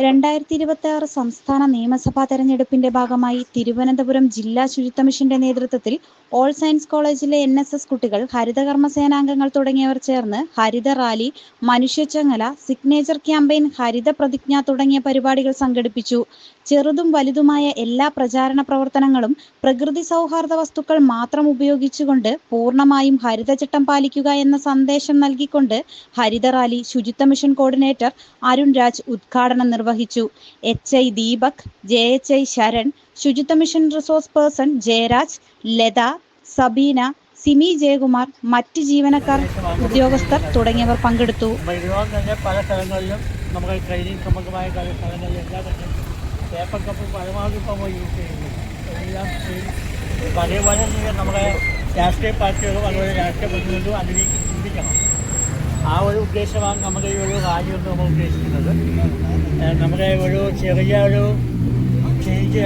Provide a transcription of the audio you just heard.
2026 സംസ്ഥാന നിയമസഭാ തെരഞ്ഞെടുപ്പിന്റെ ഭാഗമായി തിരുവനന്തപുരം ജില്ലാ ശുചിത്വ മിഷന്റെ നേതൃത്വത്തിൽ ഓൾ സയൻസ് കോളേജിലെ NSS കുട്ടികൾ, ഹരിതകർമ്മ സേനാംഗങ്ങൾ തുടങ്ങിയവർ ചേർന്ന് ഹരിത റാലി, മനുഷ്യച്ചങ്ങല, സിഗ്നേച്ചർ ക്യാമ്പയിൻ, ഹരിത പ്രതിജ്ഞ തുടങ്ങിയ പരിപാടികൾ സംഘടിപ്പിച്ചു. ചെറുതും വലുതുമായ എല്ലാ പ്രചാരണ പ്രവർത്തനങ്ങളും പ്രകൃതി സൗഹാർദ്ദ വസ്തുക്കൾ മാത്രം ഉപയോഗിച്ചുകൊണ്ട് പൂർണ്ണമായും ഹരിതചട്ടം പാലിക്കുക എന്ന സന്ദേശം നൽകിക്കൊണ്ട് ഹരിത rally Suchitwa mission coordinator Arun Raj ഉദ്ഘാടനം നിർവഹിച്ചു. HI Deepak, JHI Saran, Suchitwa mission resource person Jayaraj, Latha, Sabeena, Simi Jayakumar, മറ്റ് ജീവനക്കാർ, ഉദ്യോഗസ്ഥർ തുടങ്ങിയവർ പങ്കെടുത്തു. പല സ്ഥലങ്ങളിലും നമുക്ക് ട്രെയിനിങ് സംബന്ധമായ സ്ഥലങ്ങളിലെല്ലാം തന്നെ പേപ്പർ കപ്പ് പരമാവധി ഇപ്പോൾ യൂസ് ചെയ്യുന്നു. എല്ലാം അതേപോലെ നമ്മുടെ രാഷ്ട്രീയ പാർട്ടികളും അതുപോലെ രാഷ്ട്രീയ പ്രതിനിധികളും അതിലേക്ക് ചിന്തിക്കണം. ആ ഒരു ഉദ്ദേശമാണ് നമ്മുടെ ഈ ഒരു റാലി കൊണ്ട് നമ്മൾ ഉദ്ദേശിക്കുന്നത്. നമ്മുടെ ഒരു ചെറിയ ഒരു ചേഞ്ച്